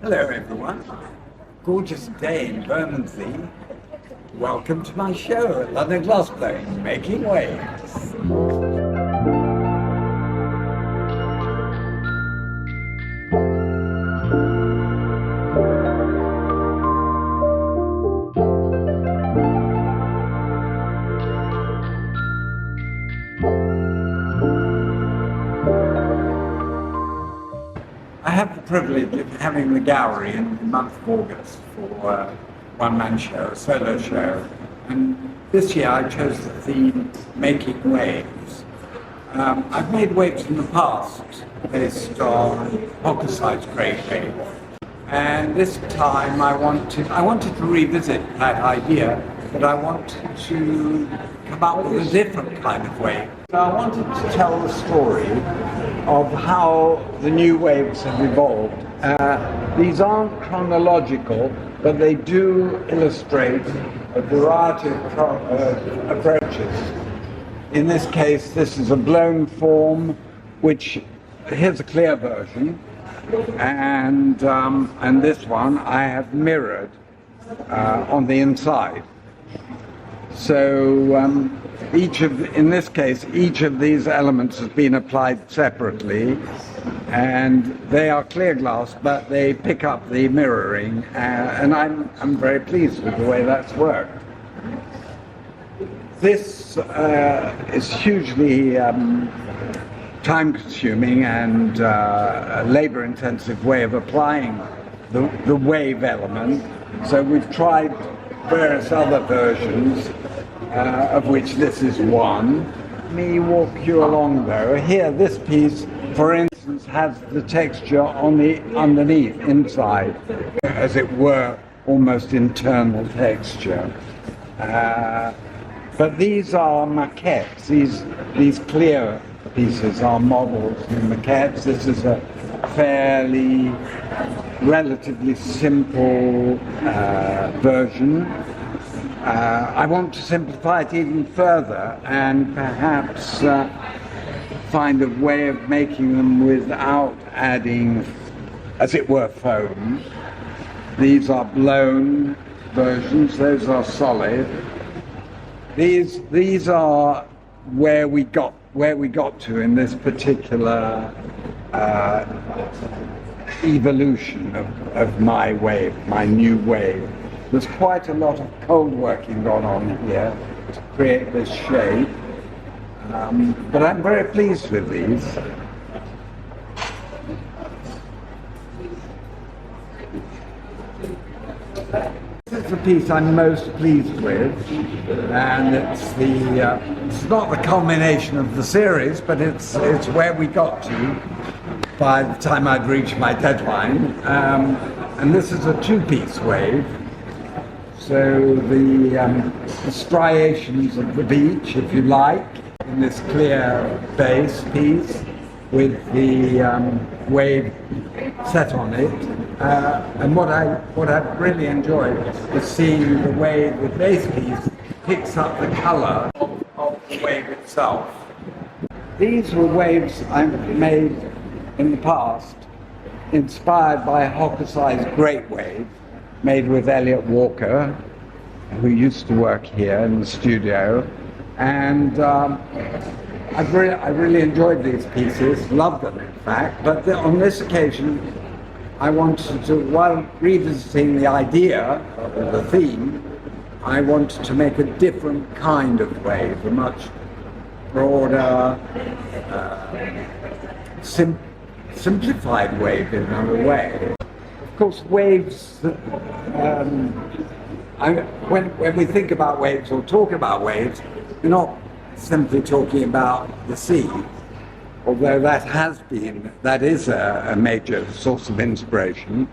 Hello everyone, gorgeous day in Bermondsey. Welcome to my show at London Glassblowing, Making Waves. I have the privilege of having the gallery in the month of August for a one-man show, a solo show. And this year I chose the theme, Making Waves. I've made waves in the past based on pocket-sized great waves. And this time I wanted to revisit that idea, but I wanted to come up with a different kind of wave. So I wanted to tell the story of how the new waves have evolved. These aren't chronological, but they do illustrate a variety of approaches. In this case, this is a blown form, which here's a clear version, and this one I have mirrored on the inside. So in this case, each of these elements has been applied separately, and they are clear glass, but they pick up the mirroring, and I'm very pleased with the way that's worked. This is hugely time-consuming and labor-intensive way of applying the wave element. So we've tried various other versions, of which this is one. Let me walk you along though. Here, this piece, for instance, has the texture on the underneath, inside, as it were, almost internal texture. But these are maquettes. These clear pieces are models and maquettes. This is a fairly, relatively simple version. I want to simplify it even further and perhaps find a way of making them without adding, as it were, foam. These are blown versions, those are solid. These are where we got to in this particular evolution of my wave, my new wave. There's quite a lot of cold working gone on here to create this shape, but I'm very pleased with these. This is the piece I'm most pleased with, and it's not the culmination of the series, but it's where we got to by the time I'd reached my deadline. And this is a two-piece wave. So the striations of the beach, if you like, in this clear base piece with the wave set on it. And what I've really enjoyed is seeing the way the base piece picks up the color of the wave itself. These were waves I've made in the past, inspired by a hockersized great wave made with Elliot Walker, who used to work here in the studio, and I really enjoyed these pieces, loved them in fact, but on this occasion I wanted to, while revisiting the idea of the theme, I wanted to make a different kind of wave, a much broader, simplified wave in another way. Of course, waves, when we think about waves or talk about waves, we're not simply talking about the sea, although that is a major source of inspiration.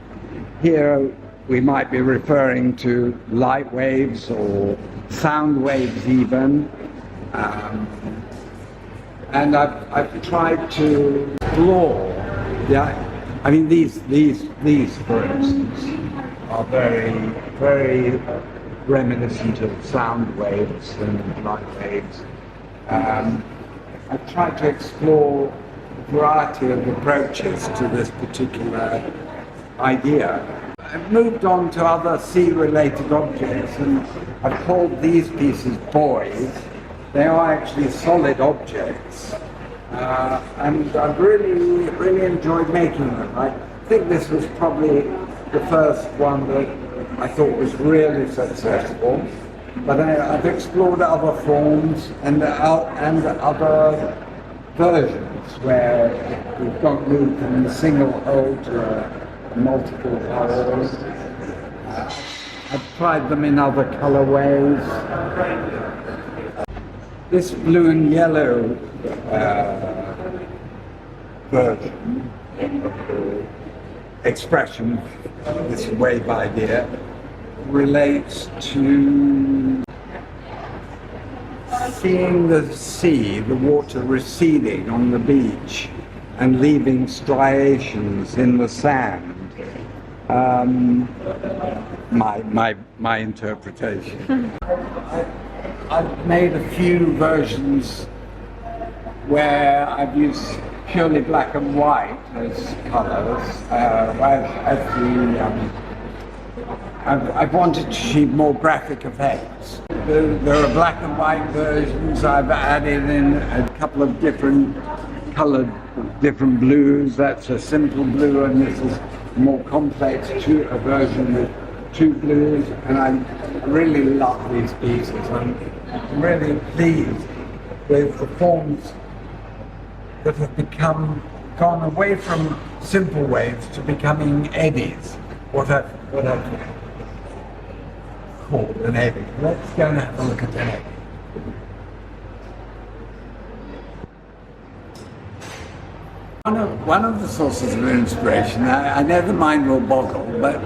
Here we might be referring to light waves or sound waves even. And I've tried to explore, I mean these for instance are very reminiscent of sound waves and light waves. I've tried to explore a variety of approaches to this particular idea. I've moved on to other sea-related objects, and I've called these pieces buoys. They are actually solid objects, and I've really, really enjoyed making them. I think this was probably the first one that I thought was really successful, but I've explored other forms and other versions where we've moved from a single hole to multiple holes. I've tried them in other colorways. This blue and yellow version of the expression, this wave idea, relates to seeing the sea, the water receding on the beach and leaving striations in the sand. My interpretation. I've made a few versions where I've used purely black and white as colours. I've wanted to achieve more graphic effects. There are black and white versions. I've added in a couple of different coloured, different blues. That's a simple blue, and this is a more complex a version with two blues. And I really love these pieces. I'm really pleased with the forms that have gone away from simple waves to becoming eddies. What I've called an eddy. Let's go and have a look at an eddy. One of the sources of inspiration, I know the mind will boggle, but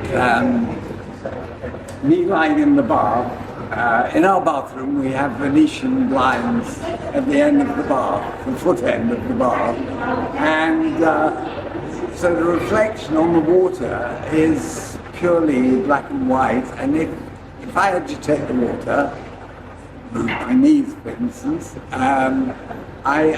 me lying in the bath, in our bathroom we have Venetian blinds at the end of the bath, the foot end of the bath, and so the reflection on the water is purely black and white, and if I agitate the water, my knees for instance, I've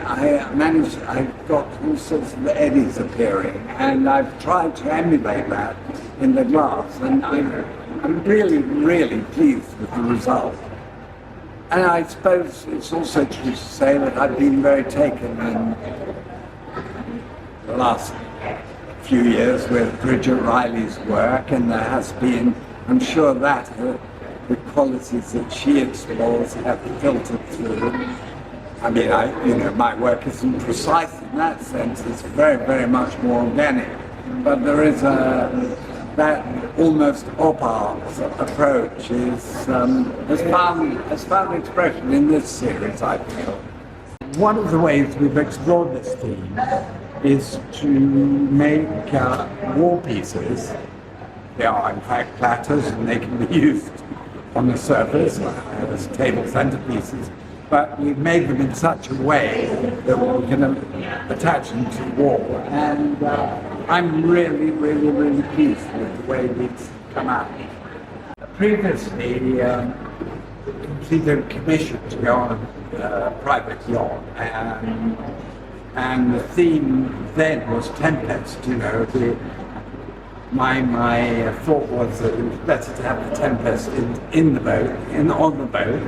got all sorts of eddies appearing, and I've tried to emulate that in the glass, and I'm really, really pleased with the result. And I suppose it's also true to say that I've been very taken in the last few years with Bridget Riley's work, and there has been, I'm sure that the qualities that she explores have filtered through. I mean, my work isn't precise in that sense. It's very, very much more organic. But there is that almost op art approach has found expression in this series, I feel. One of the ways we've explored this theme is to make wall pieces. They are in fact platters, and they can be used on the surface as table centerpieces. But we've made them in such a way that we can attach them to the wall. And I'm really, really, really pleased with the way these come out. Previously, completed a commission to go on a private yacht, and the theme then was tempest. My thought was that it was better to have the tempest in the boat, on the boat,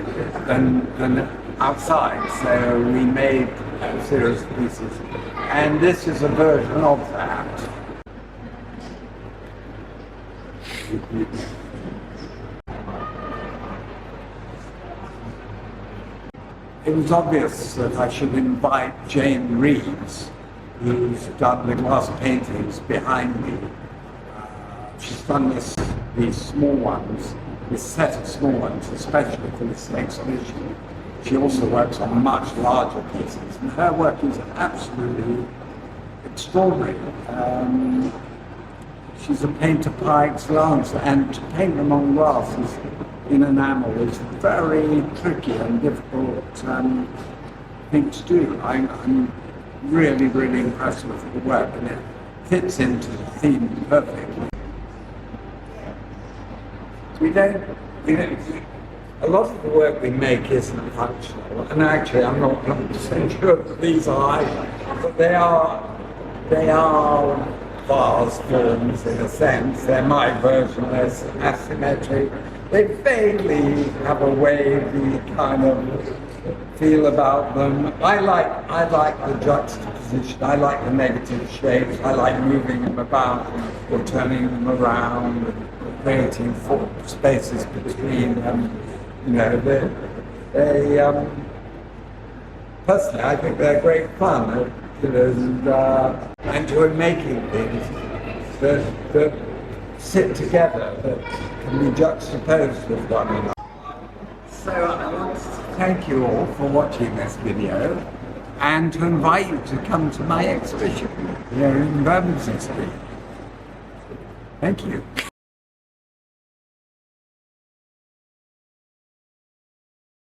than outside. So we made a series of pieces, and this is a version of that. It was obvious that I should invite Jane Reeves, who's done the glass paintings behind me. She's done these small ones, this set of small ones, especially for this exhibition. She also works on much larger pieces, and her work is absolutely extraordinary. She's a painter par excellence, and to paint them on glass in enamel is very tricky and difficult thing to do. I'm really, really impressed with the work, and it fits into the theme perfectly. A lot of the work we make isn't functional, and actually I'm not 100% sure that these are either, but they are vase forms in a sense. They're my version, they're asymmetric. They vaguely have a wavy kind of feel about them. I like the juxtaposition, I like the negative shapes, I like moving them about or turning them around and creating spaces between them. You know, personally, I think they're great fun. You know, I enjoy making things that sit together, that can be juxtaposed with one another. So I want to thank you all for watching this video and to invite you to come to my exhibition here in Bermondsey Street. Thank you.